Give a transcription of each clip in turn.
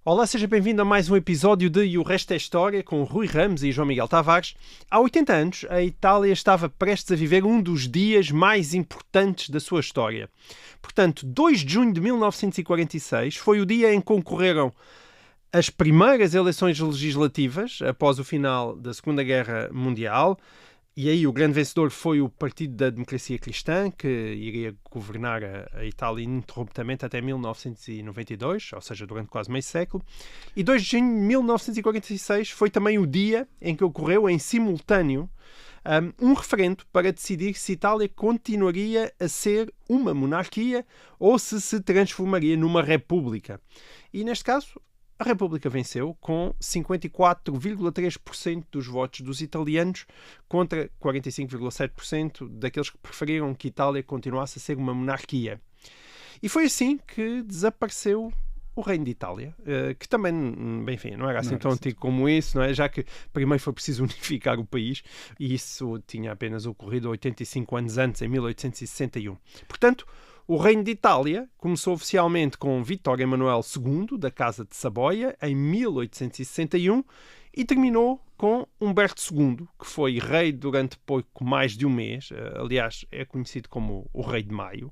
Olá, seja bem-vindo a mais um episódio de E o Resto é História, com Rui Ramos e João Miguel Tavares. Há 80 anos, a Itália estava prestes a viver um dos dias mais importantes da sua história. Portanto, 2 de junho de 1946 foi o dia em que concorreram as primeiras eleições legislativas após o final da Segunda Guerra Mundial. E aí o grande vencedor foi o Partido da Democracia Cristã, que iria governar a Itália ininterruptamente até 1992, ou seja, durante quase meio século. E 2 de junho de 1946 foi também o dia em que ocorreu em simultâneo um referendo para decidir se a Itália continuaria a ser uma monarquia ou se transformaria numa república. E neste caso, a República venceu com 54,3% dos votos dos italianos contra 45,7% daqueles que preferiram que a Itália continuasse a ser uma monarquia. E foi assim que desapareceu o Reino de Itália, que também, bem, enfim, não era assim tão antigo como isso, não é? Já que primeiro foi preciso unificar o país e isso tinha apenas ocorrido 85 anos antes, em 1861. Portanto, o Reino de Itália começou oficialmente com Vittorio Emanuele II, da Casa de Saboia, em 1861, e terminou com Humberto II, que foi rei durante pouco mais de um mês, aliás, é conhecido como o Rei de Maio,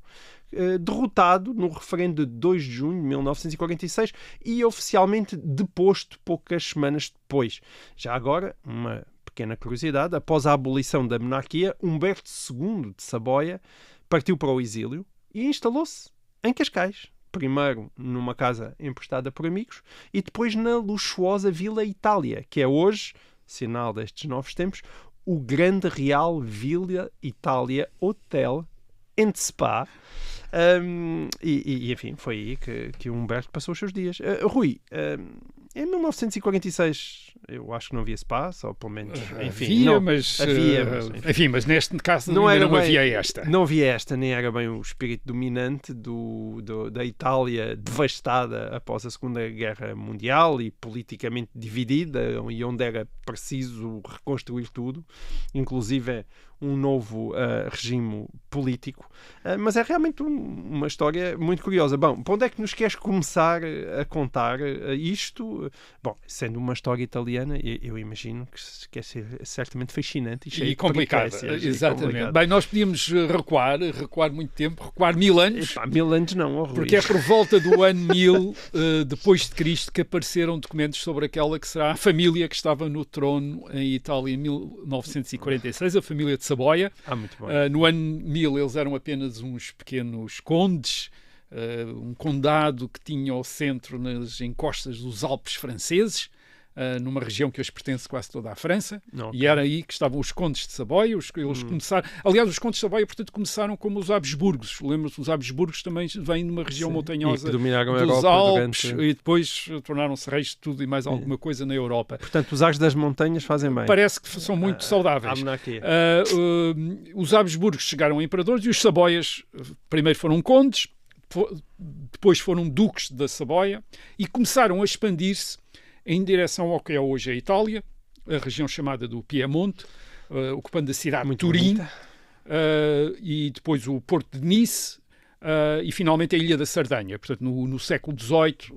derrotado no referendo de 2 de junho de 1946 e oficialmente deposto poucas semanas depois. Já agora, uma pequena curiosidade, após a abolição da monarquia, Humberto II de Saboia partiu para o exílio e instalou-se em Cascais, primeiro numa casa emprestada por amigos e depois na luxuosa Vila Itália, que é hoje, sinal destes novos tempos, o Grande Real Villa Itália Hotel and Spa. Enfim, foi aí que o Humberto passou os seus dias. Rui, em 1946 eu acho que não havia spa, ou pelo menos, enfim, havia, mas neste caso não havia esta. Não havia esta, nem era bem o espírito dominante da Itália devastada após a Segunda Guerra Mundial e politicamente dividida, e onde era preciso reconstruir tudo, inclusive um novo regime político. Mas é realmente uma história muito curiosa. Bom, para onde é que nos queres começar a contar isto? Bom, sendo uma história italiana, eu imagino que é certamente fascinante e complicada. Exatamente. Bem, nós podíamos recuar muito tempo, recuar 1000 anos. Epá, 1000 anos não, Rui. Porque é por volta do ano 1000 depois de Cristo que apareceram documentos sobre aquela que será a família que estava no trono em Itália em 1946, a família de Saboia. Muito bem. No ano 1000 eles eram apenas uns pequenos condes, um condado que tinha ao centro nas encostas dos Alpes franceses, numa região que hoje pertence quase toda à França, e era aí que estavam os condes de Saboia. Eles começaram, aliás, os condes de Saboia, portanto, começaram como os Habsburgos. Lembra-se, os Habsburgos também vêm de uma região montanhosa dos Alpes e depois tornaram-se reis de tudo e mais alguma coisa na Europa. Portanto, os ares das montanhas fazem bem. Parece que são muito saudáveis. Os Habsburgos chegaram a imperadores e os Saboias primeiro foram condes, depois foram duques da Saboia e começaram a expandir-se em direção ao que é hoje a Itália, a região chamada do Piemonte, ocupando a cidade de Turim, e depois o Porto de Nice, e finalmente a Ilha da Sardenha. Portanto, no século XVIII,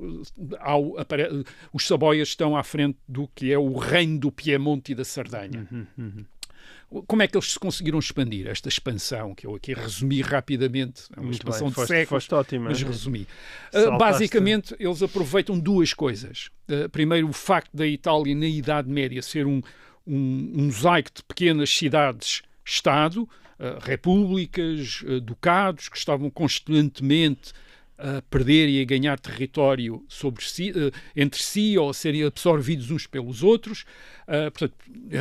os Saboias estão à frente do que é o reino do Piemonte e da Sardenha. Como é que eles se conseguiram expandir? Esta expansão, que eu aqui resumi rapidamente, é uma expansão de séculos, mas resumi. Basicamente, eles aproveitam duas coisas. Primeiro, o facto da Itália, na Idade Média, ser um mosaico de pequenas cidades-estado, repúblicas, ducados, que estavam constantemente a perder e a ganhar território entre si ou a serem absorvidos uns pelos outros. Portanto,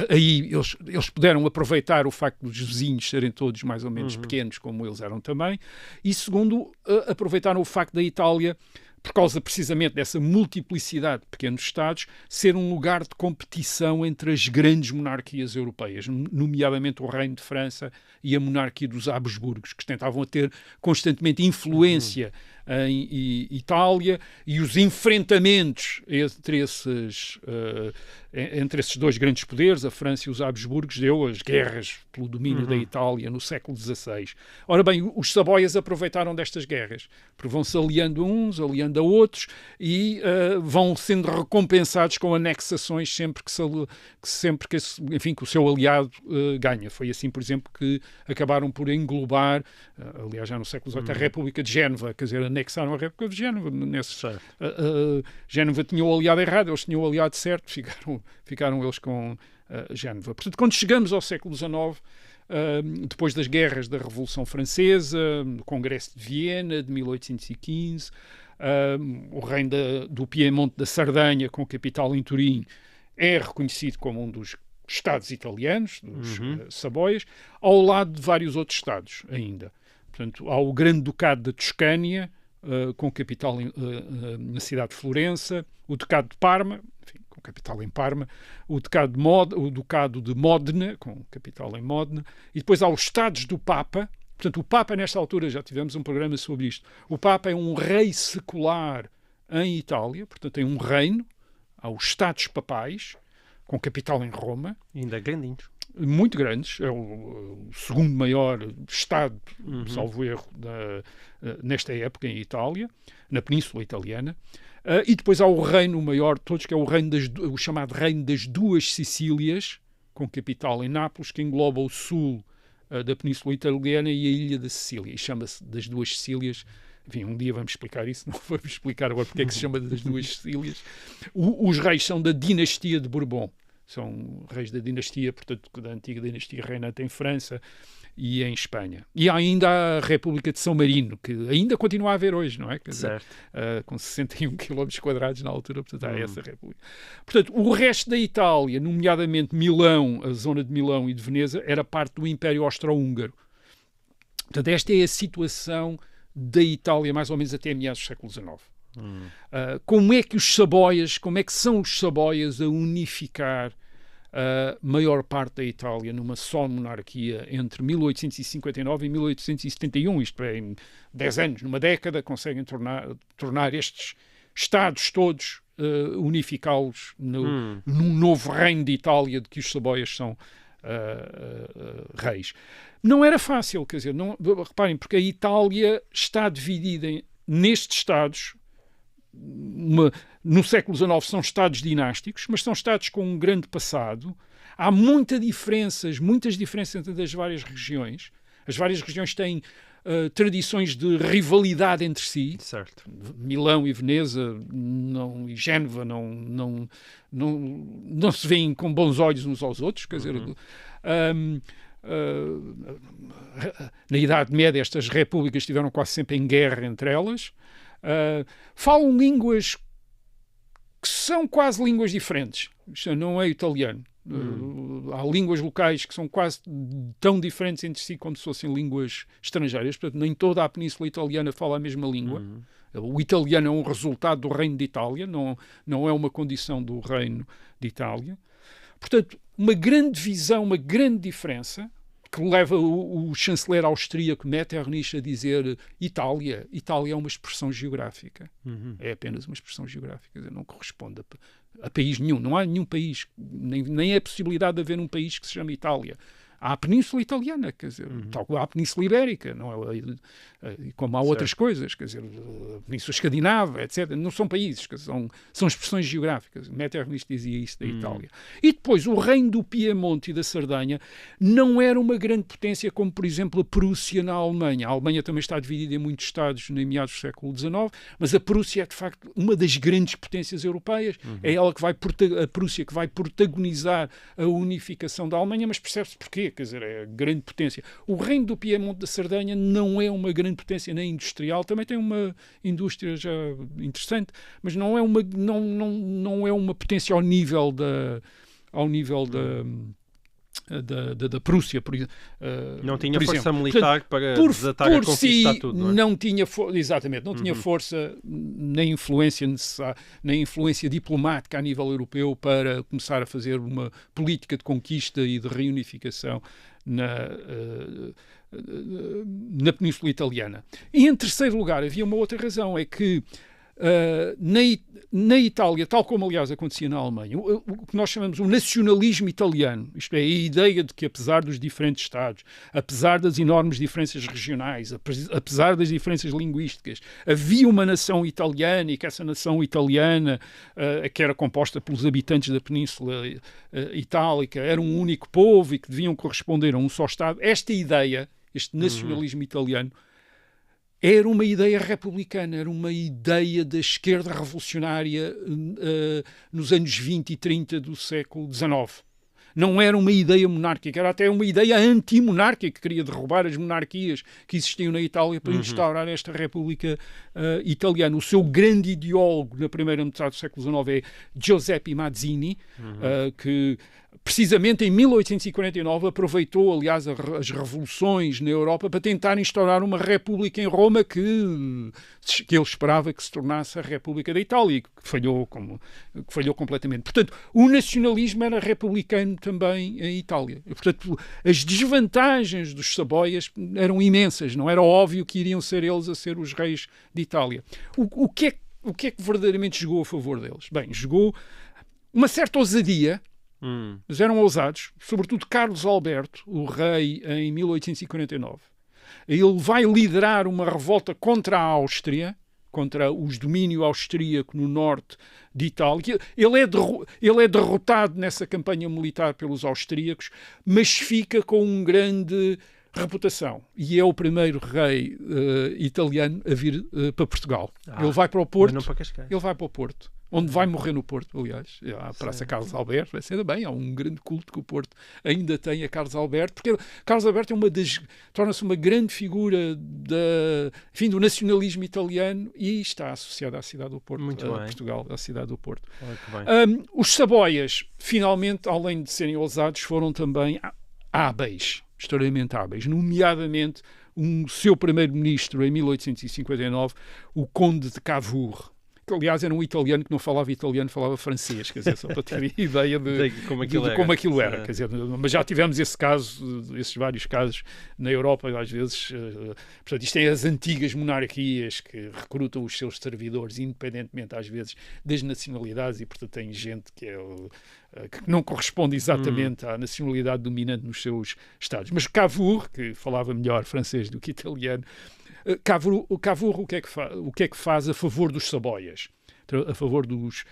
aí eles puderam aproveitar o facto dos vizinhos serem todos mais ou menos pequenos, como eles eram também. E segundo, aproveitaram o facto da Itália, por causa precisamente dessa multiplicidade de pequenos Estados, ser um lugar de competição entre as grandes monarquias europeias, nomeadamente o Reino de França e a monarquia dos Habsburgos, que tentavam ter constantemente influência em Itália, e os enfrentamentos entre entre esses dois grandes poderes, a França e os Habsburgos, deu as guerras pelo domínio da Itália no século XVI. Ora bem, os Saboias aproveitaram destas guerras, porque vão-se aliando a uns, aliando a outros, e vão sendo recompensados com anexações sempre que o seu aliado ganha. Foi assim, por exemplo, que acabaram por englobar, aliás, já no século XVIII, a República de Génova, quer dizer, anexaram a República de Génova. Génova tinha o aliado errado, eles tinham o aliado certo, ficaram eles com Génova. Portanto, quando chegamos ao século XIX, depois das guerras da Revolução Francesa, do Congresso de Viena de 1815, o reino do Piemonte da Sardanha, com capital em Turim, é reconhecido como um dos estados italianos, dos Saboias, ao lado de vários outros estados ainda. Portanto, há o Grande Ducado da Toscânia, com capital na cidade de Florença, o Ducado de Parma, enfim, com capital em Parma, o Ducado de Modena, com capital em Modena, e depois há os Estados do Papa. Portanto, o Papa, nesta altura, já tivemos um programa sobre isto, o Papa é um rei secular em Itália, portanto tem um reino, há os Estados Papais, com capital em Roma. Ainda grandinhos. Muito grandes, é o segundo maior Estado, salvo erro, nesta época em Itália, na Península Italiana. E depois há o reino maior de todos, que é o chamado Reino das Duas Sicílias, com capital em Nápoles, que engloba o sul da Península Italiana e a ilha da Sicília. E chama-se das Duas Sicílias. Enfim, um dia vamos explicar isso, não vamos explicar agora porque é que se chama das Duas Sicílias. Os reis são da dinastia de Bourbon. São reis da dinastia, portanto, da antiga dinastia reinante em França e em Espanha. E há ainda a República de São Marino, que ainda continua a haver hoje, não é? Quer dizer, com 61 km² na altura, portanto, há essa República. Portanto, o resto da Itália, nomeadamente Milão, a zona de Milão e de Veneza, era parte do Império Austro-Húngaro. Portanto, esta é a situação da Itália, mais ou menos até meados do século XIX. Como é que são os Saboias a unificar a maior parte da Itália numa só monarquia entre 1859 e 1871, isto é, em 10 anos, numa década, conseguem tornar estes Estados todos, unificá-los num novo reino de Itália de que os Saboias são reis. Não era fácil, quer dizer, reparem, porque a Itália está dividida nestes Estados. No século XIX são Estados dinásticos, mas são Estados com um grande passado. Há muitas diferenças entre as várias regiões. As várias regiões têm tradições de rivalidade entre si. Certo. Milão e Veneza e Génova não se veem com bons olhos uns aos outros. Quer dizer, na Idade Média estas repúblicas estiveram quase sempre em guerra entre elas. Falam línguas que são quase línguas diferentes. Isto não é italiano. Há línguas locais que são quase tão diferentes entre si como se fossem línguas estrangeiras. Portanto, nem toda a Península Italiana fala a mesma língua. O italiano é um resultado do Reino de Itália, não é uma condição do Reino de Itália. Portanto, uma grande divisão, uma grande diferença, que leva o chanceler austríaco Metternich a dizer Itália é uma expressão geográfica. É apenas uma expressão geográfica, quer dizer, não corresponde a país nenhum. Não há nenhum país, nem é a possibilidade de haver um país que se chame Itália. Há a Península Italiana, quer dizer, tal como há a Península Ibérica, não é? Como há outras coisas, quer dizer, a Península Escandinava, etc. Não são países, são expressões geográficas. Metternich dizia isso da Itália. E depois, o reino do Piemonte e da Sardanha não era uma grande potência como, por exemplo, a Prússia na Alemanha. A Alemanha também está dividida em muitos estados em meados do século XIX, mas a Prússia é, de facto, uma das grandes potências europeias. É ela a Prússia que vai protagonizar a unificação da Alemanha, mas percebe-se porquê. Quer dizer, é a grande potência. O reino do Piemonte da Sardanha não é uma grande potência nem industrial, também tem uma indústria já interessante, mas não é uma potência ao nível da Prússia, não tinha força exemplo. militar para desatar a conquistar tudo. Não tinha força nem influência nem influência diplomática a nível europeu para começar a fazer uma política de conquista e de reunificação na Península Italiana. E em terceiro lugar havia uma outra razão, é que na Itália, tal como aliás acontecia na Alemanha, o que nós chamamos o nacionalismo italiano, isto é, a ideia de que apesar dos diferentes Estados, apesar das enormes diferenças regionais, apesar das diferenças linguísticas, havia uma nação italiana e que essa nação italiana, que era composta pelos habitantes da Península Itálica, era um único povo e que deviam corresponder a um só Estado. Esta ideia, este nacionalismo italiano, era uma ideia republicana, era uma ideia da esquerda revolucionária nos anos 20 e 30 do século XIX. Não era uma ideia monárquica, era até uma ideia antimonárquica, que queria derrubar as monarquias que existiam na Itália para instaurar esta República Italiana. O seu grande ideólogo na primeira metade do século XIX é Giuseppe Mazzini, que precisamente em 1849 aproveitou, aliás, as revoluções na Europa para tentar instaurar uma república em Roma que ele esperava que se tornasse a República da Itália, que falhou completamente. Portanto, o nacionalismo era republicano também em Itália. E, portanto, as desvantagens dos Saboias eram imensas. Não era óbvio que iriam ser eles a ser os reis de Itália. O que é que verdadeiramente jogou a favor deles? Bem, jogou uma certa ousadia. Eles eram ousados, sobretudo Carlos Alberto, o rei, em 1849. Ele vai liderar uma revolta contra a Áustria, contra os domínios austríaco no norte de Itália. Ele é derrotado nessa campanha militar pelos austríacos, mas fica com uma grande reputação. E é o primeiro rei italiano a vir para Portugal. Ele vai para o Porto. Mas não para Cascais. Ele vai para o Porto. Onde vai morrer no Porto, aliás, a Praça Carlos Alberto, vai ser bem, há um grande culto que o Porto ainda tem a Carlos Alberto, porque Carlos Alberto torna-se uma grande figura do nacionalismo italiano e está associada à cidade do Porto, Portugal, à cidade do Porto. Os Saboias, finalmente, além de serem ousados, foram também hábeis, extremamente hábeis, nomeadamente o seu primeiro-ministro em 1859, o Conde de Cavour, que aliás era um italiano que não falava italiano, falava francês, quer dizer, só para ter ideia de como aquilo era. Quer dizer, mas já tivemos esse caso, esses vários casos na Europa, às vezes. Portanto, isto é as antigas monarquias que recrutam os seus servidores, independentemente, às vezes, das nacionalidades, e portanto tem gente que não corresponde exatamente à nacionalidade dominante nos seus estados. Mas Cavour, que falava melhor francês do que italiano, Cavour, o que é que faz a favor dos Saboias, a favor dos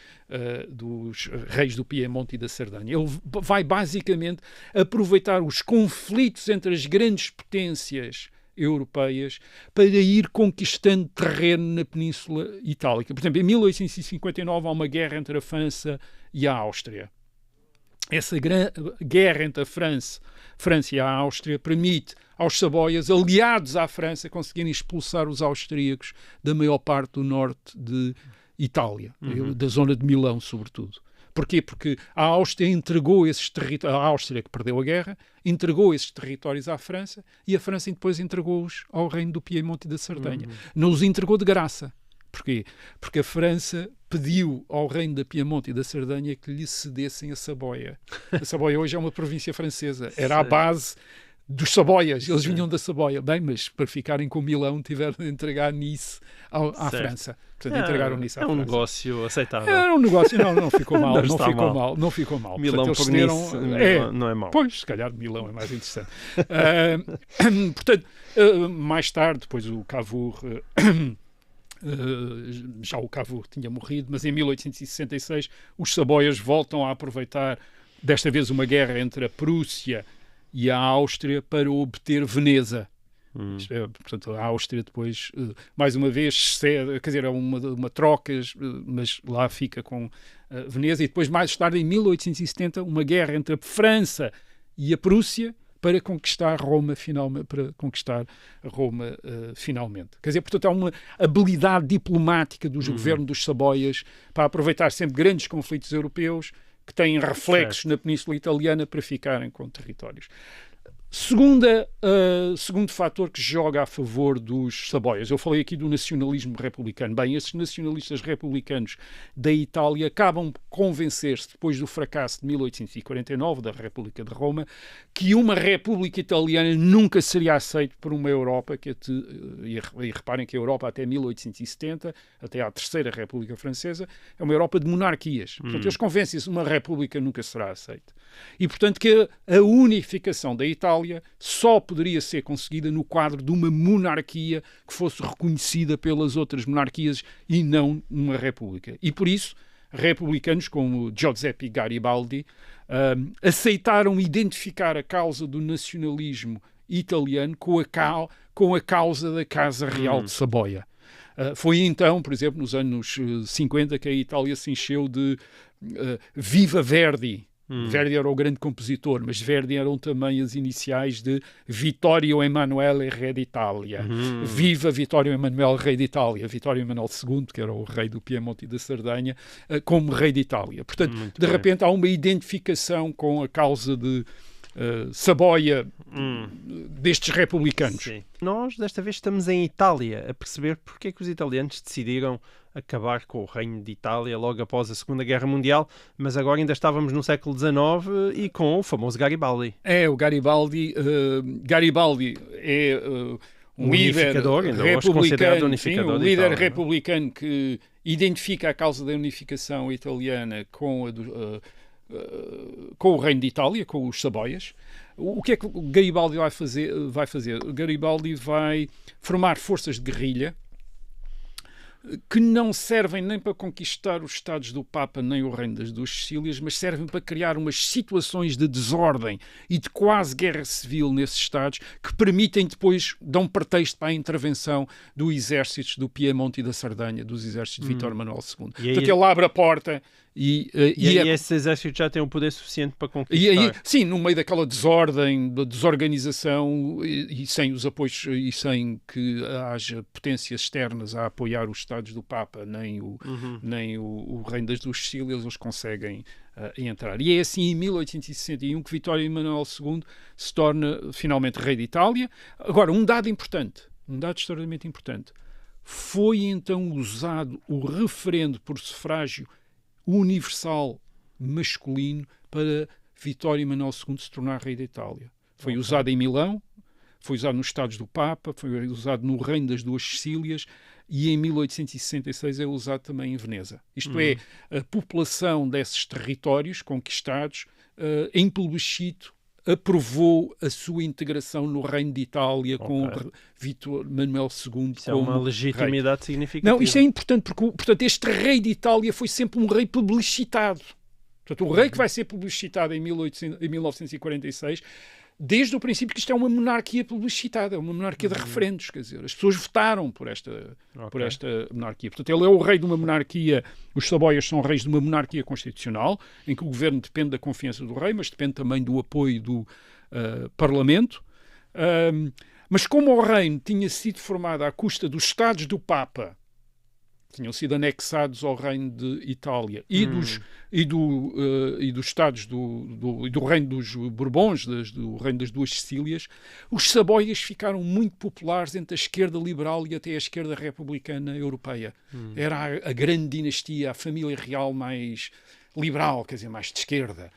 reis do Piemonte e da Sardanha? Ele vai basicamente aproveitar os conflitos entre as grandes potências europeias para ir conquistando terreno na Península Itálica. Por exemplo, em 1859 há uma guerra entre a França e a Áustria. Essa guerra entre a França e a Áustria permite aos Saboias, aliados à França, conseguirem expulsar os austríacos da maior parte do norte de Itália, da zona de Milão, sobretudo. Porquê? Porque a Áustria entregou esses territórios, a Áustria que perdeu a guerra, entregou esses territórios à França e a França depois entregou-os ao reino do Piemonte e da Sardanha. Não os entregou de graça. Porquê? Porque a França pediu ao reino da Piemonte e da Sardanha que lhe cedessem a Saboia. A Saboia hoje é uma província francesa. Era a base dos Saboias. Eles vinham da Saboia. Bem, mas para ficarem com Milão tiveram de entregar Nice à França. Portanto, entregaram Nice à França. É um negócio aceitável. Era um negócio, não ficou mal. não ficou mal. Milão portanto, por Nice não é mau. Pois, se calhar Milão é mais interessante. Portanto, mais tarde, depois o Cavour... já o Cavour tinha morrido, mas em 1866 os Saboias voltam a aproveitar, desta vez uma guerra entre a Prússia e a Áustria, para obter Veneza. Portanto, a Áustria depois, mais uma vez, cede, quer dizer, é uma troca, mas lá fica com Veneza, e depois, mais tarde, em 1870, uma guerra entre a França e a Prússia, para conquistar Roma finalmente. Quer dizer, portanto, há uma habilidade diplomática do governo dos Saboias para aproveitar sempre grandes conflitos europeus que têm reflexos na Península Italiana para ficarem com territórios. Segundo fator que joga a favor dos Saboias, eu falei aqui do nacionalismo republicano. Bem, esses nacionalistas republicanos da Itália acabam convencer-se, depois do fracasso de 1849, da República de Roma, que uma República Italiana nunca seria aceita por uma Europa, e reparem que a Europa até 1870, até à Terceira República Francesa, é uma Europa de monarquias. Portanto, eles convencem-se que uma República nunca será aceita. E, portanto, que a unificação da Itália só poderia ser conseguida no quadro de uma monarquia que fosse reconhecida pelas outras monarquias e não uma república. E, por isso, republicanos como Giuseppe Garibaldi aceitaram identificar a causa do nacionalismo italiano com a causa da Casa Real de Saboia. Foi então, por exemplo, nos anos 50, que a Itália se encheu de Viva Verdi. Verdi era o grande compositor, mas Verdi eram também as iniciais de Vittorio Emanuele, Re d'Italia. Viva Vittorio Emanuele, Rei de Itália. Vittorio Emanuele II, que era o rei do Piemonte e da Sardenha, como Rei de Itália. Portanto, de repente há uma identificação com a causa de Saboia destes republicanos. Sim. Nós, desta vez, estamos em Itália a perceber porque é que os italianos decidiram acabar com o reino de Itália logo após a Segunda Guerra Mundial, mas agora ainda estávamos no século XIX e com o famoso Garibaldi. O Garibaldi. Garibaldi é um líder republicano, um líder republicano que identifica a causa da unificação italiana com o reino de Itália, com os Saboias. O que é que o Garibaldi vai fazer? O Garibaldi vai formar forças de guerrilha que não servem nem para conquistar os Estados do Papa nem o Reino das Duas Sicílias, mas servem para criar umas situações de desordem e de quase guerra civil nesses Estados que permitem depois, dão pretexto para a intervenção dos exércitos do Piemonte e da Sardenha, dos exércitos de Vítor Manuel II. Portanto, ele abre a porta e esse exército já tem o poder suficiente para conquistar. Sim, no meio daquela desordem, da desorganização e sem os apoios e sem que haja potências externas a apoiar os Estados do Papa, nem o Reino das Duas Sicílias, eles conseguem entrar. E é assim, em 1861, que Vittorio Emanuele II se torna finalmente rei de Itália. Agora, um dado extraordinariamente importante, foi então usado o referendo por sufrágio universal masculino para Vittorio Emanuele II se tornar rei da Itália. Foi usado em Milão, foi usado nos Estados do Papa, foi usado no Reino das Duas Sicílias e em 1866 é usado também em Veneza. Isto é, a população desses territórios conquistados em plebiscito aprovou a sua integração no Reino de Itália com Vítor Manuel II. Isso é uma legitimidade significativa. Não, isto é importante porque, portanto, este rei de Itália foi sempre um rei plebiscitado. Portanto, o rei que vai ser plebiscitado em 1946, desde o princípio que isto é uma monarquia plebiscitada, é uma monarquia de referendos, quer dizer, as pessoas votaram por esta monarquia. Portanto, ele é o rei de uma monarquia, os Saboias são reis de uma monarquia constitucional, em que o governo depende da confiança do rei, mas depende também do apoio do Parlamento. Mas como o reino tinha sido formado à custa dos Estados do Papa, tinham sido anexados ao reino de Itália e dos Estados do reino dos Bourbons, do reino das Duas Sicílias, os Saboias ficaram muito populares entre a esquerda liberal e até a esquerda republicana europeia. Era a grande dinastia, a família real mais liberal, quer dizer, mais de esquerda.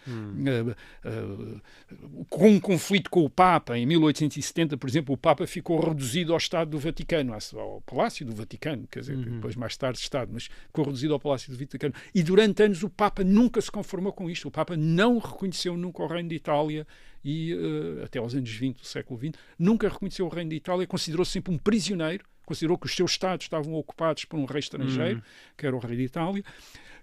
Com um conflito com o Papa, em 1870, por exemplo, o Papa ficou reduzido ao Estado do Vaticano, ao Palácio do Vaticano, quer dizer, depois mais tarde Estado, mas ficou reduzido ao Palácio do Vaticano. E durante anos o Papa nunca se conformou com isto. O Papa não reconheceu nunca o Reino de Itália e, até aos anos 20 do século XX, nunca reconheceu o Reino de Itália, considerou-se sempre um prisioneiro, considerou que os seus Estados estavam ocupados por um rei estrangeiro, que era o rei de Itália.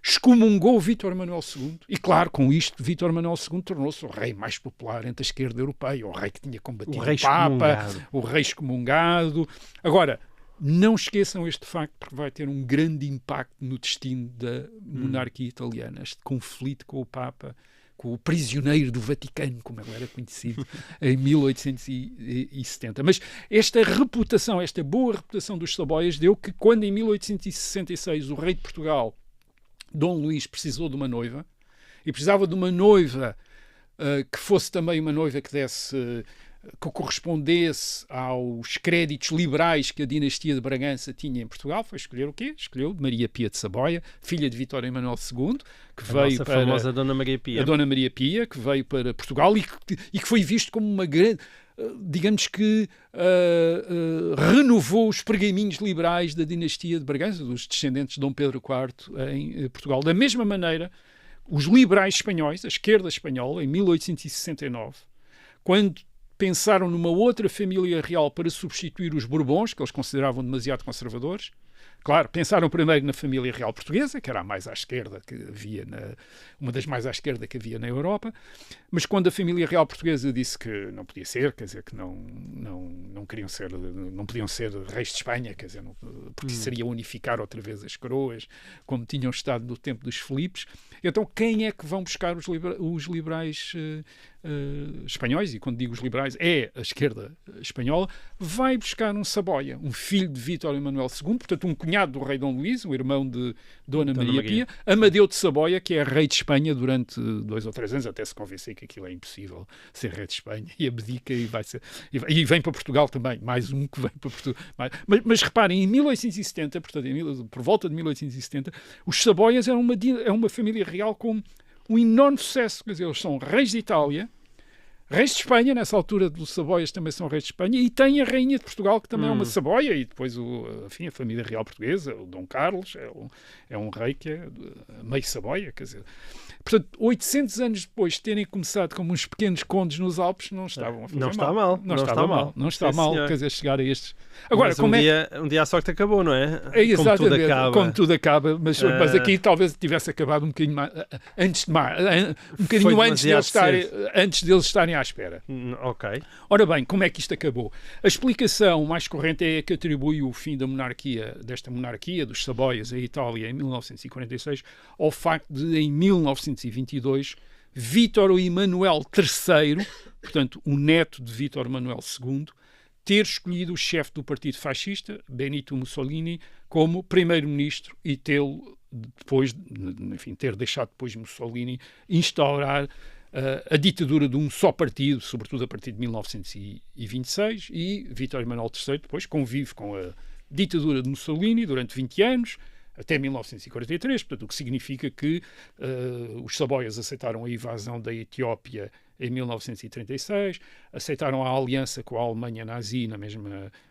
Excomungou Vítor Manuel II e, claro, com isto, Vítor Manuel II tornou-se o rei mais popular entre a esquerda europeia, o rei que tinha combatido o Papa, o rei excomungado. Agora, não esqueçam este facto, porque vai ter um grande impacto no destino da monarquia italiana, este conflito com o Papa, com o prisioneiro do Vaticano, como ele era conhecido, em 1870. Mas esta reputação, esta boa reputação dos Saboias deu que, quando em 1866 o rei de Portugal, Dom Luís, precisou de uma noiva, e precisava de uma noiva que fosse também uma noiva que desse que correspondesse aos créditos liberais que a dinastia de Bragança tinha em Portugal, foi escolher o quê? Escolheu Maria Pia de Saboia, filha de Vítor Emanuel II, que veio para... A famosa Dona Maria Pia. A Dona Maria Pia, que veio para Portugal e que foi visto como uma grande... digamos que renovou os pergaminhos liberais da dinastia de Bragança, dos descendentes de Dom Pedro IV em Portugal. Da mesma maneira, os liberais espanhóis, a esquerda espanhola, em 1869, quando pensaram numa outra família real para substituir os Bourbons, que eles consideravam demasiado conservadores. Claro, pensaram primeiro na família real portuguesa, que era a mais à esquerda que havia, uma das mais à esquerda que havia na Europa, mas quando a família real portuguesa disse que não podia ser, quer dizer, que não queriam ser, não podiam ser reis de Espanha, quer dizer, porque seria unificar outra vez as coroas, como tinham estado no tempo dos Filipes. Então, quem é que vão buscar os liberais espanhóis? E quando digo os liberais, é a esquerda espanhola. Vai buscar um Saboia, um filho de Vítor Emanuel II, portanto, um cunhado do rei Dom Luís, um irmão de Dona Maria Pia, Amadeu de Saboia, que é rei de Espanha durante 2 ou 3 anos, até se convencer que aquilo é impossível ser rei de Espanha, e abdica e vem para Portugal também, mais um que vem para Portugal. Mas reparem, em 1870, portanto, por volta de 1870, os Saboias eram uma família real com um enorme sucesso. Quer dizer, eles são reis de Itália, reis de Espanha, nessa altura os Saboias também são reis de Espanha, e tem a rainha de Portugal, que também é uma Saboia, e depois a família real portuguesa, o Dom Carlos, é um rei que é meio Saboia, quer dizer. Portanto, 800 anos depois de terem começado como uns pequenos condes nos Alpes, não estavam a fazer Não está mal. Não está mal, quer dizer, chegar a estes... Agora, mas um dia a sorte acabou, não é? Exatamente, como tudo acaba, mas aqui talvez tivesse acabado um bocadinho mais, antes deles estarem à espera. Ok. Ora bem, como é que isto acabou? A explicação mais corrente é que atribui o fim desta monarquia dos Saboias à Itália em 1946 ao facto de, em 1922, Vítor Emanuel III, portanto, o neto de Vítor Emanuel II, ter escolhido o chefe do partido fascista, Benito Mussolini, como primeiro-ministro e ter deixado depois Mussolini instaurar a ditadura de um só partido, sobretudo a partir de 1926, e Vítor Emanuel III depois convive com a ditadura de Mussolini durante 20 anos, até 1943, portanto, o que significa que os Saboias aceitaram a invasão da Etiópia em 1936, aceitaram a aliança com a Alemanha nazi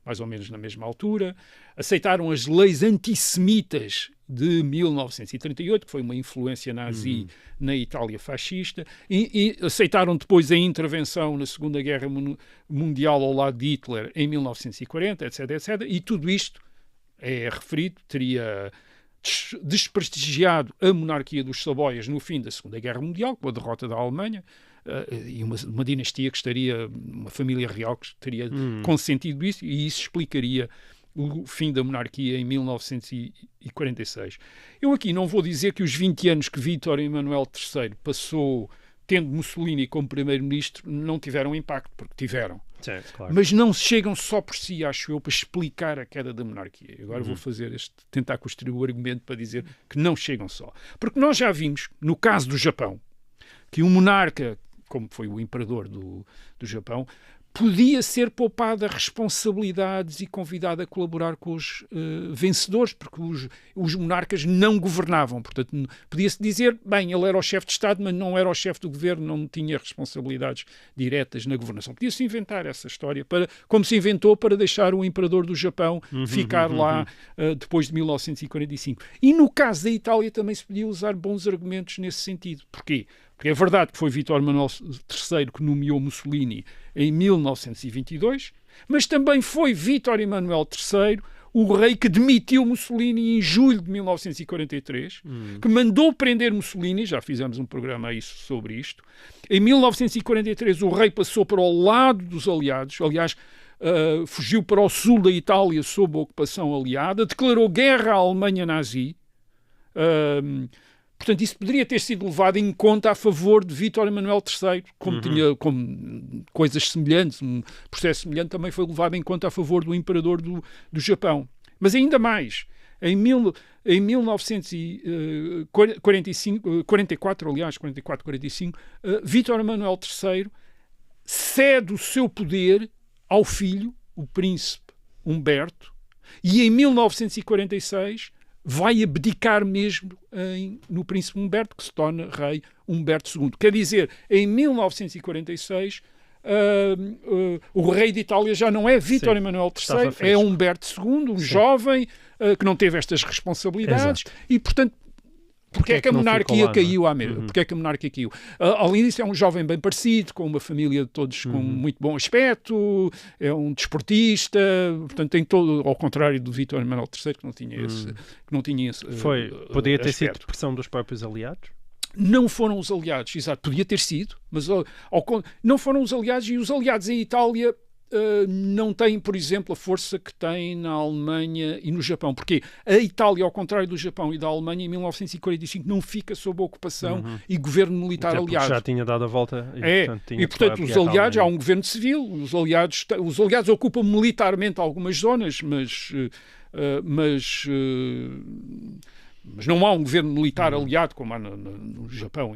mais ou menos na mesma altura, aceitaram as leis antissemitas de 1938, que foi uma influência nazi na Itália fascista, e aceitaram depois a intervenção na Segunda Guerra Mundial ao lado de Hitler em 1940, etc, etc. E tudo isto é referido, teria desprestigiado a monarquia dos Saboias no fim da Segunda Guerra Mundial, com a derrota da Alemanha, e uma dinastia que estaria, uma família real que teria consentido isso, e isso explicaria o fim da monarquia em 1946. Eu aqui não vou dizer que os 20 anos que Vítor Emanuel III passou tendo Mussolini como primeiro-ministro não tiveram impacto, porque tiveram. Sim, claro. Mas não chegam só por si, acho eu, para explicar a queda da monarquia. Agora vou tentar construir o argumento para dizer que não chegam só. Porque nós já vimos, no caso do Japão, que um monarca, como foi o imperador do Japão, podia ser poupado a responsabilidades e convidado a colaborar com os vencedores, porque os monarcas não governavam. Portanto, podia-se dizer, bem, ele era o chefe de Estado, mas não era o chefe do governo, não tinha responsabilidades diretas na governação. Podia-se inventar essa história, como se inventou para deixar o imperador do Japão ficar lá depois de 1945. E no caso da Itália também se podia usar bons argumentos nesse sentido. Porquê? Porque é verdade que foi Vítor Emanuel III que nomeou Mussolini em 1922, mas também foi Vítor Emanuel III o rei que demitiu Mussolini em julho de 1943, que mandou prender Mussolini, já fizemos um programa sobre isto. Em 1943 o rei passou para o lado dos aliados, aliás, fugiu para o sul da Itália sob a ocupação aliada, declarou guerra à Alemanha nazi. Portanto, isso poderia ter sido levado em conta a favor de Vítor Emanuel III, como tinha coisas semelhantes, um processo semelhante também foi levado em conta a favor do imperador do Japão. Mas ainda mais, em 1944, Vítor Emanuel III cede o seu poder ao filho, o príncipe Humberto, e em 1946 vai abdicar mesmo no príncipe Humberto, que se torna rei Humberto II. Quer dizer, em 1946 o rei de Itália já não é Vítor Emanuel III, é Humberto II, um jovem que não teve estas responsabilidades. Exato. E, portanto, porque é que a monarquia caiu? Porque é que a monarquia caiu? Além disso, é um jovem bem parecido, com uma família de todos com muito bom aspecto, é um desportista, portanto tem todo, ao contrário do Vítor Emanuel III, que não tinha esse poderia ter sido pressão dos próprios aliados? Não foram os aliados, exato, podia ter sido, mas não foram os aliados, e os aliados em Itália não têm, por exemplo, a força que têm na Alemanha e no Japão. Porque a Itália, ao contrário do Japão e da Alemanha, em 1945 não fica sob ocupação e governo militar aliado. Já tinha dado a volta. Portanto, os aliados, há um governo civil, os aliados ocupam militarmente algumas zonas, mas não há um governo militar aliado como há no Japão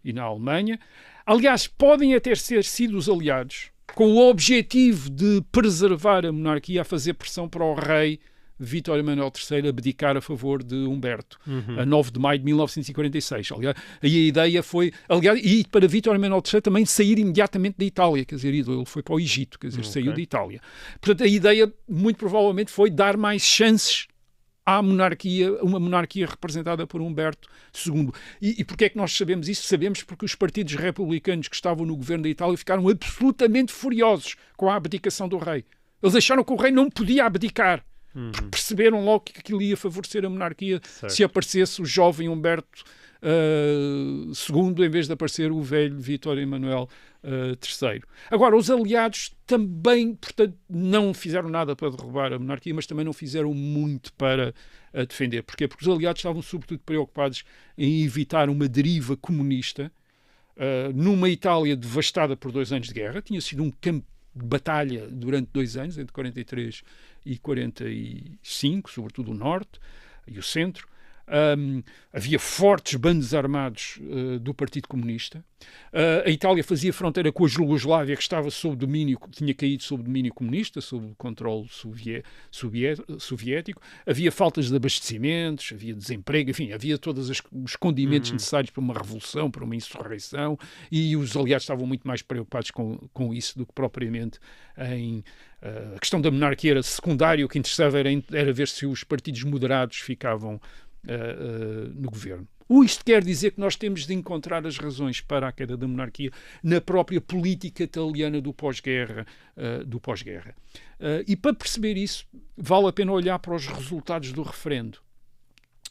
e na Alemanha. Aliás, podem até ter sido os aliados com o objetivo de preservar a monarquia, a fazer pressão para o rei Vítor Emanuel III abdicar a favor de Humberto, a 9 de maio de 1946. Aliás, aí a ideia foi, e para Vítor Emanuel III também sair imediatamente da Itália, quer dizer, ele foi para o Egito, quer dizer, saiu da Itália. Portanto, a ideia, muito provavelmente, foi dar mais chances à monarquia, uma monarquia representada por Humberto II. E porquê é que nós sabemos isso? Sabemos porque os partidos republicanos que estavam no governo da Itália ficaram absolutamente furiosos com a abdicação do rei. Eles acharam que o rei não podia abdicar. Perceberam logo que aquilo ia favorecer a monarquia se aparecesse o jovem Humberto II em vez de aparecer o velho Vítor Emanuel III. Agora, os aliados também, portanto, não fizeram nada para derrubar a monarquia, mas também não fizeram muito para a defender. Porquê? Porque os aliados estavam sobretudo preocupados em evitar uma deriva comunista numa Itália devastada por 2 anos de guerra. Tinha sido um campo de batalha durante 2 anos, entre 43 e 45, sobretudo o norte e o centro. Havia fortes bandos armados do Partido Comunista. A Itália fazia fronteira com a Jugoslávia, que estava sob domínio, tinha caído sob domínio comunista, sob o controle soviético. Havia faltas de abastecimentos, havia desemprego, enfim, havia todos os condimentos necessários para uma revolução, para uma insurreição, e os aliados estavam muito mais preocupados com isso do que propriamente em... a questão da monarquia era secundária, o que interessava era ver se os partidos moderados ficavam no governo. Isto quer dizer que nós temos de encontrar as razões para a queda da monarquia na própria política italiana do pós-guerra. E para perceber isso, vale a pena olhar para os resultados do referendo.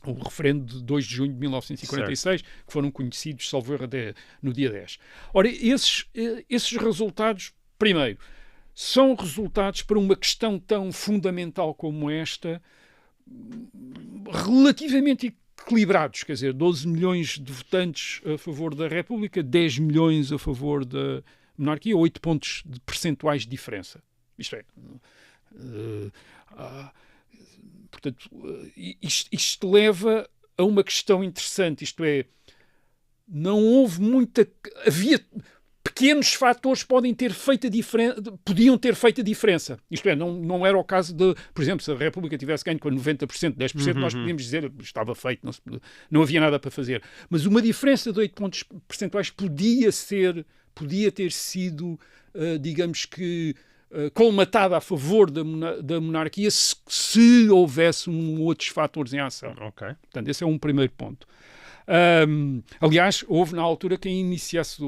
O referendo de 2 de junho de 1946, certo, que foram conhecidos, salvo erro, no dia 10. Ora, esses resultados, primeiro, são resultados para uma questão tão fundamental como esta, relativamente equilibrados, quer dizer, 12 milhões de votantes a favor da República, 10 milhões a favor da monarquia, 8 pontos de percentuais de diferença. Isto é... portanto, isto leva a uma questão interessante, isto é, não houve muita... Havia... Pequenos fatores podiam ter feito a diferença. Isto é, não era o caso de, por exemplo, se a República tivesse ganho com 90%, 10%, nós podíamos dizer que estava feito, não havia nada para fazer. Mas uma diferença de 8 pontos percentuais podia ter sido, digamos que, colmatada a favor da monarquia se houvesse outros fatores em ação. Okay. Portanto, esse é um primeiro ponto. Aliás, houve na altura quem iniciasse,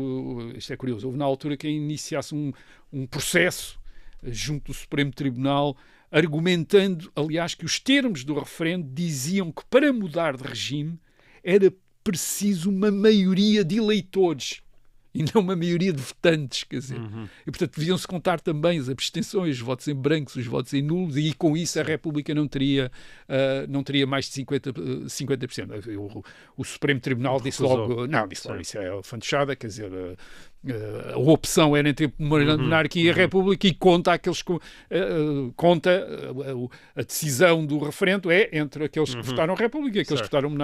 isto é curioso, houve na altura quem iniciasse um processo junto do Supremo Tribunal, argumentando, aliás, que os termos do referendo diziam que para mudar de regime era preciso uma maioria de eleitores e não uma maioria de votantes, quer dizer. E, portanto, deviam-se contar também as abstenções, os votos em brancos, os votos em nulos, e com isso a República não teria mais de 50%. O Supremo Tribunal disse logo, isso é fantochada, quer dizer, a opção era entre uma monarquia e a República, e conta a decisão do referendo é entre aqueles que votaram República e aqueles que votaram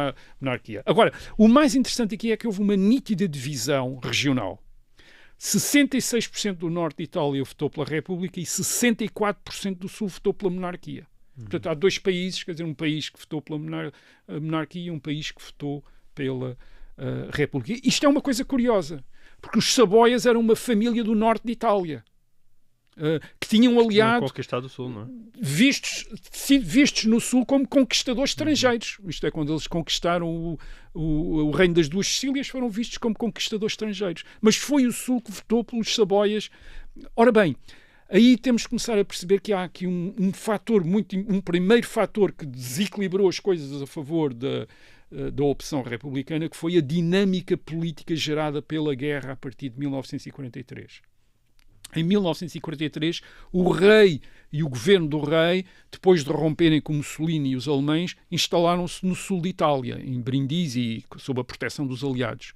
monarquia. Agora, o mais interessante aqui é que houve uma nítida divisão regional. 66% do norte de Itália votou pela República e 64% do sul votou pela monarquia. Portanto, há dois países, quer dizer, um país que votou pela monarquia e um país que votou pela República. Isto é uma coisa curiosa, porque os Saboias eram uma família do norte de Itália, que tinham aliado... conquistado o sul, não é? Vistos no sul como conquistadores estrangeiros. Isto é, quando eles conquistaram o reino das duas Sicílias, foram vistos como conquistadores estrangeiros. Mas foi o sul que votou pelos Saboias. Ora bem, aí temos que começar a perceber que há aqui um primeiro fator que desequilibrou as coisas a favor da opção republicana, que foi a dinâmica política gerada pela guerra a partir de 1943. Em 1943, o rei e o governo do rei, depois de romperem com Mussolini e os alemães, instalaram-se no sul de Itália, em Brindisi, sob a proteção dos aliados.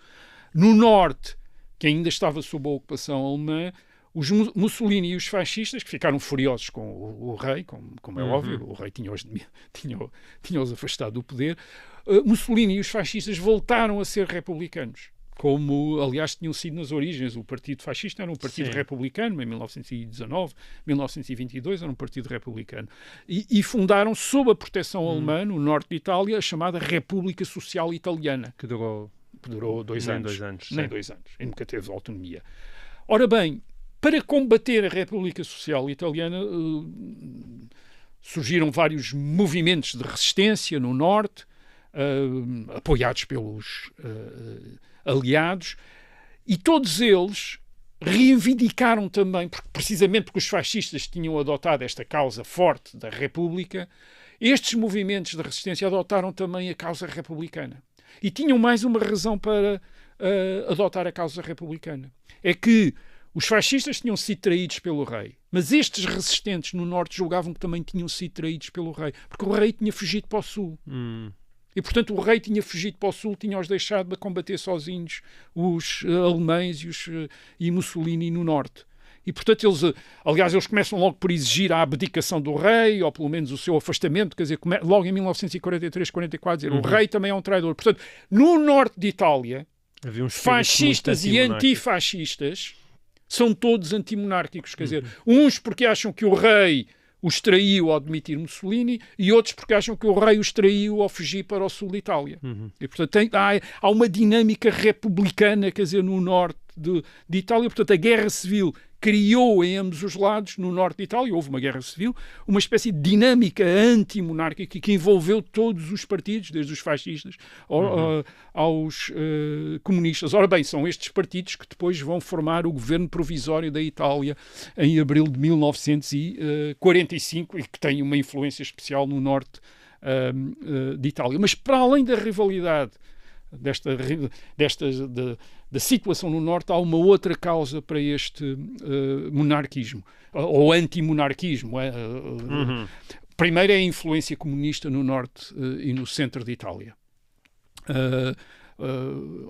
No norte, que ainda estava sob a ocupação alemã, os Mussolini e os fascistas, que ficaram furiosos com o rei, como é óbvio, o rei tinha-os afastado do poder, Mussolini e os fascistas voltaram a ser republicanos, como, aliás, tinham sido nas origens. O Partido Fascista era um partido republicano, em 1919, 1922 era um partido republicano. E fundaram, sob a proteção alemã, no norte de Itália, a chamada República Social Italiana. Que durou 2 anos. Nem 2 anos. E nunca teve autonomia. Ora bem, para combater a República Social Italiana, surgiram vários movimentos de resistência no norte, apoiados pelos aliados, e todos eles reivindicaram também, precisamente porque os fascistas tinham adotado esta causa forte da República, estes movimentos de resistência adotaram também a causa republicana. E tinham mais uma razão para adotar a causa republicana. É que os fascistas tinham sido traídos pelo rei, mas estes resistentes no norte julgavam que também tinham sido traídos pelo rei, porque o rei tinha fugido para o sul. E, portanto, o rei tinha fugido para o sul, tinha-os deixado de combater sozinhos os alemães e Mussolini no norte. E, portanto, eles começam logo por exigir a abdicação do rei, ou pelo menos o seu afastamento, quer dizer, logo em 1943, 44, dizer, o rei também é um traidor. Portanto, no norte de Itália, fascistas e antifascistas são todos antimonárquicos, quer dizer, uns porque acham que o rei os traiu ao demitir Mussolini e outros porque acham que o rei os traiu ao fugir para o sul de Itália. E, portanto, há uma dinâmica republicana, quer dizer, no norte de Itália. Portanto, a guerra civil criou em ambos os lados, no norte de Itália, houve uma guerra civil, uma espécie de dinâmica antimonárquica que envolveu todos os partidos, desde os fascistas aos comunistas. Ora bem, são estes partidos que depois vão formar o governo provisório da Itália em abril de 1945 e que têm uma influência especial no norte de Itália. Mas para além da rivalidade da situação no norte, há uma outra causa para este monarquismo, ou antimonarquismo. Primeiro é a influência comunista no norte e no centro de Itália.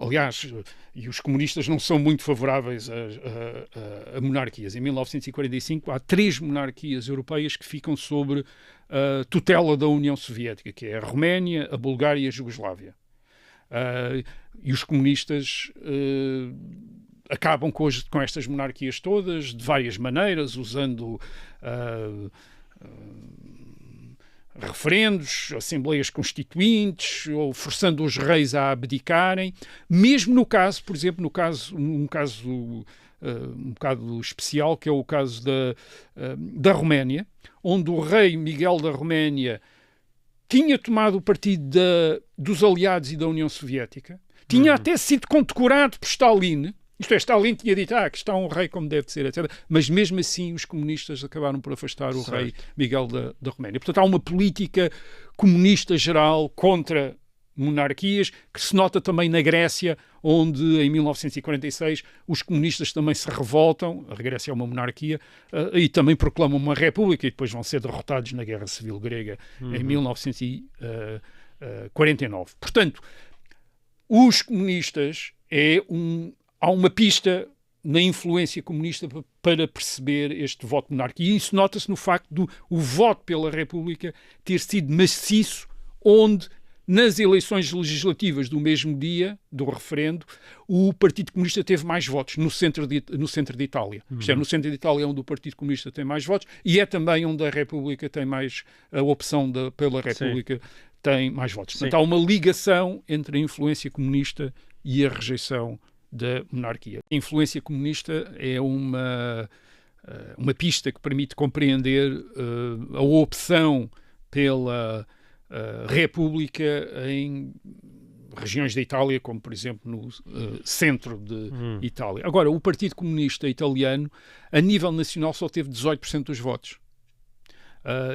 Aliás, e os comunistas não são muito favoráveis a monarquias. Em 1945 há 3 monarquias europeias que ficam sob a tutela da União Soviética, que é a Roménia, a Bulgária e a Jugoslávia. E os comunistas acabam com estas monarquias todas de várias maneiras, usando referendos, assembleias constituintes, ou forçando os reis a abdicarem. Mesmo no caso, por exemplo, um caso um bocado especial, que é o caso da Roménia, onde o rei Miguel da Roménia tinha tomado o partido dos aliados e da União Soviética, tinha até sido condecorado por Stalin, isto é, Stalin tinha dito, que está um rei como deve ser, etc. Mas mesmo assim os comunistas acabaram por afastar o rei Miguel da Roménia. Portanto, há uma política comunista geral contra monarquias, que se nota também na Grécia, onde em 1946 os comunistas também se revoltam, a Grécia é uma monarquia, e também proclamam uma república e depois vão ser derrotados na Guerra Civil Grega em 1949. Portanto, os comunistas há uma pista na influência comunista para perceber este voto de monarquia, e isso nota-se no facto do o voto pela República ter sido maciço, onde nas eleições legislativas do mesmo dia, do referendo, o Partido Comunista teve mais votos no centro de Itália. Isto é, no centro de Itália é onde o Partido Comunista tem mais votos e é também onde a República tem mais, a opção pela República Sim. tem mais votos. Portanto, há uma ligação entre a influência comunista e a rejeição da monarquia. A influência comunista é uma pista que permite compreender a opção pela República em regiões da Itália, como por exemplo no centro de Itália. Agora, o Partido Comunista Italiano, a nível nacional, só teve 18% dos votos.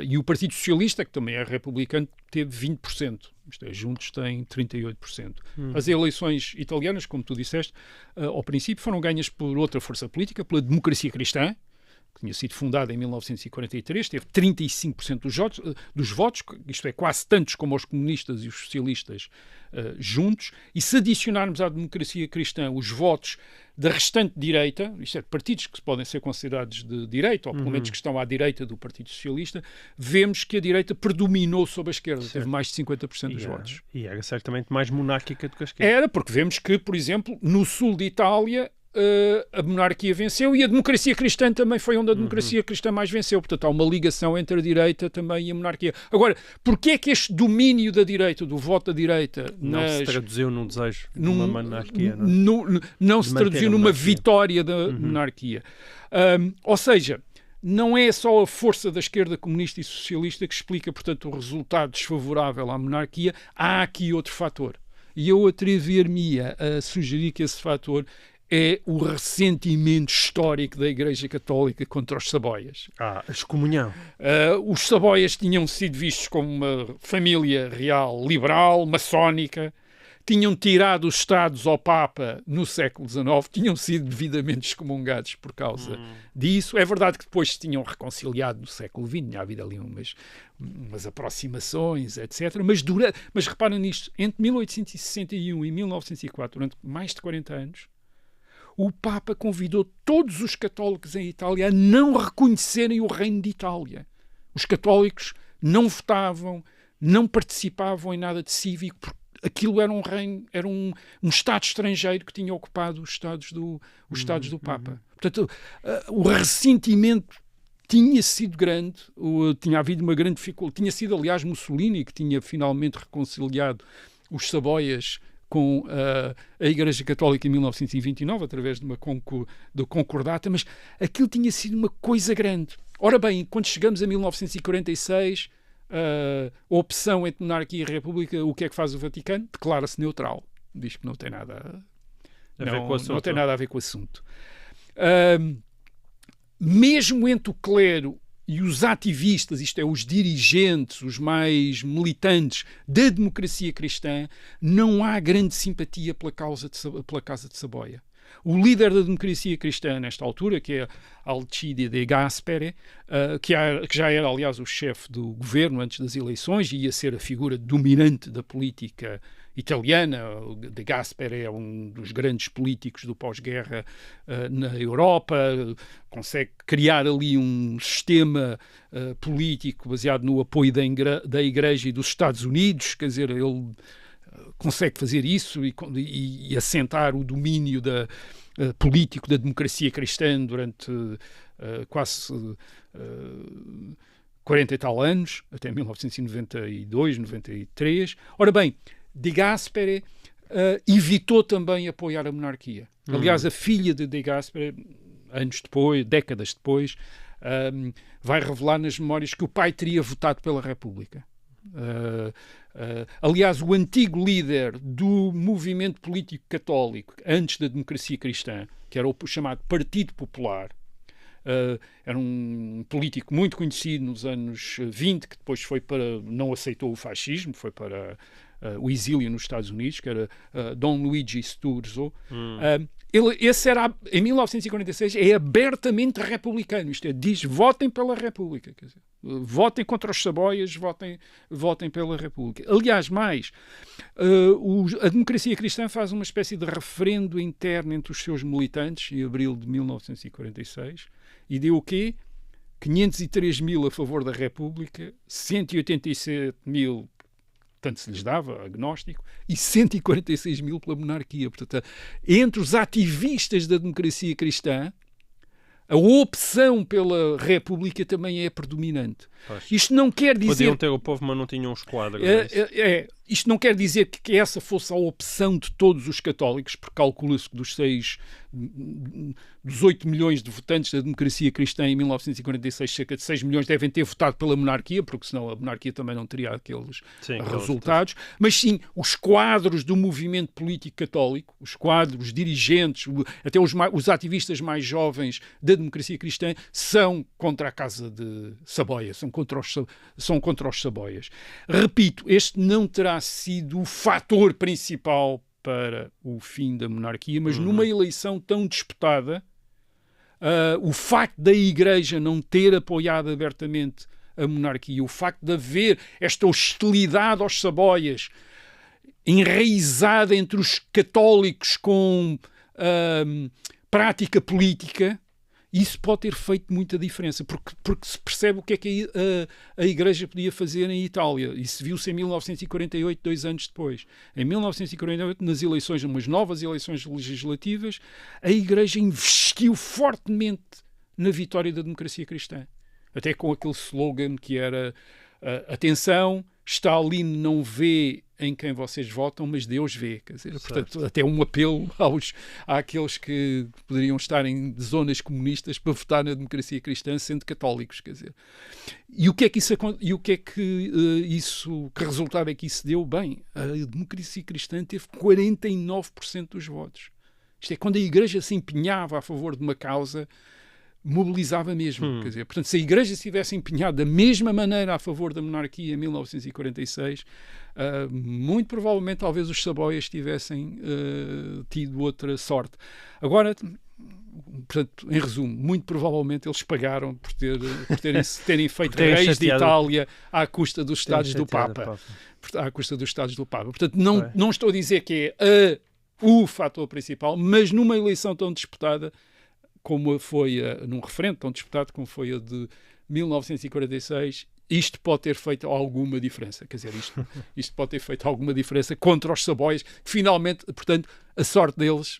E o Partido Socialista, que também é republicano, teve 20%. Isto é, juntos têm 38%. As eleições italianas, como tu disseste, ao princípio foram ganhas por outra força política, pela Democracia Cristã, que tinha sido fundada em 1943, teve 35% dos votos, isto é, quase tantos como os comunistas e os socialistas juntos, e se adicionarmos à Democracia Cristã os votos da restante direita, isto é, partidos que podem ser considerados de direita, ou pelo menos que estão à direita do Partido Socialista, vemos que a direita predominou sobre a esquerda, teve mais de 50% dos votos. E era certamente mais monárquica do que a esquerda. Era, porque vemos que, por exemplo, no sul de Itália, a monarquia venceu e a democracia cristã também foi onde a democracia cristã mais venceu. Portanto, há uma ligação entre a direita também e a monarquia. Agora, porquê é que este domínio da direita, do voto da direita... Não se traduziu num desejo de uma monarquia, não se traduziu numa vitória da monarquia. Ou seja, não é só a força da esquerda comunista e socialista que explica, portanto, o resultado desfavorável à monarquia. Há aqui outro fator. E eu atrever-me a sugerir que esse fator é o ressentimento histórico da Igreja Católica contra os Saboias. A excomunhão. Os Saboias tinham sido vistos como uma família real liberal, maçónica, tinham tirado os Estados ao Papa no século XIX, tinham sido devidamente excomungados por causa disso. É verdade que depois se tinham reconciliado no século XX, tinha havido ali umas aproximações, etc. Mas reparem nisto, entre 1861 e 1904, durante mais de 40 anos, o Papa convidou todos os católicos em Itália a não reconhecerem o reino de Itália. Os católicos não votavam, não participavam em nada de cívico, porque aquilo era um reino, era um Estado estrangeiro que tinha ocupado os Estados do Papa. Portanto, o ressentimento tinha sido grande, tinha havido uma grande dificuldade. Tinha sido, aliás, Mussolini que tinha finalmente reconciliado os Saboias com a Igreja Católica em 1929, através de do concordata, mas aquilo tinha sido uma coisa grande. Ora bem, quando chegamos a 1946, a opção entre monarquia e república, o que é que faz o Vaticano? Declara-se neutral. Diz que não tem nada não tem nada a ver com o assunto. Mesmo entre o clero e os ativistas, isto é, os dirigentes, os mais militantes da democracia cristã, não há grande simpatia pela Casa de Saboia. O líder da democracia cristã, nesta altura, que é Alcide de Gasperi, que já era, aliás, o chefe do governo antes das eleições e ia ser a figura dominante da política italiana. De Gasperi é um dos grandes políticos do pós-guerra na Europa, consegue criar ali um sistema político baseado no apoio da Igreja e dos Estados Unidos, quer dizer, ele consegue fazer isso e assentar o domínio político da democracia cristã durante quase 40 e tal anos, até 1992, 93. Ora bem, De Gasperi evitou também apoiar a monarquia. Aliás, a filha de De Gasperi, anos depois, décadas depois, vai revelar nas memórias que o pai teria votado pela República. Aliás, o antigo líder do movimento político católico antes da democracia cristã, que era o chamado Partido Popular, era um político muito conhecido nos anos 20, que depois não aceitou o fascismo, foi para o exílio nos Estados Unidos, que era Dom Luigi Sturzo. Esse era, em 1946, é abertamente republicano, isto é, diz votem pela República, quer dizer, votem contra os Saboias, votem pela República. Aliás, a democracia cristã faz uma espécie de referendo interno entre os seus militantes em abril de 1946 e deu o quê? 503 mil a favor da República, 187 mil tanto se lhes dava, agnóstico, e 146 mil pela monarquia. Portanto, entre os ativistas da democracia cristã, a opção pela República também é predominante. Pois. Isto não quer dizer... Podiam ter o povo, mas não tinham os quadros. Isto não quer dizer que essa fosse a opção de todos os católicos, porque calcula-se que dos 8 milhões de votantes da democracia cristã em 1946, cerca de 6 milhões devem ter votado pela monarquia, porque senão a monarquia também não teria aqueles resultados. Mas sim, os quadros do movimento político católico, os quadros, os dirigentes, até os ativistas mais jovens da democracia cristã são contra a Casa de Saboia, são contra os Saboias. Repito, este não terá sido o fator principal para o fim da monarquia, mas numa eleição tão disputada, o facto da Igreja não ter apoiado abertamente a monarquia, o facto de haver esta hostilidade aos Saboias enraizada entre os católicos com prática política, isso pode ter feito muita diferença, porque se percebe o que é que a Igreja podia fazer em Itália. Isso viu-se em 1948, 2 anos depois. Em 1948, nas eleições, umas novas eleições legislativas, a Igreja investiu fortemente na vitória da democracia cristã. Até com aquele slogan que era atenção, Stalin não vê em quem vocês votam, mas Deus vê. Quer dizer, portanto, até um apelo àqueles que poderiam estar em zonas comunistas para votar na democracia cristã sendo católicos. Quer dizer. E o que é que que resultado é que isso deu? Bem, a democracia cristã teve 49% dos votos. Isto é, quando a Igreja se empenhava a favor de uma causa, mobilizava mesmo. Quer dizer, portanto, se a Igreja se tivesse empenhado da mesma maneira a favor da monarquia em 1946, muito provavelmente talvez os Saboias tivessem tido outra sorte. Agora, portanto, em resumo, muito provavelmente eles pagaram por terem feito reis de Itália à custa dos Estados do Papa. À custa dos Estados do Papa. Portanto, não estou a dizer que é o fator principal, mas numa eleição tão disputada como foi num referendo tão disputado como foi a de 1946, isto pode ter feito alguma diferença. Quer dizer, isto pode ter feito alguma diferença contra os Saboias, que finalmente, portanto, a sorte deles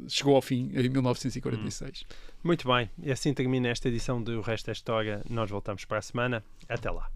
chegou ao fim em 1946. Muito bem, e assim termina esta edição do Resto da História. Nós voltamos para a semana. Até lá.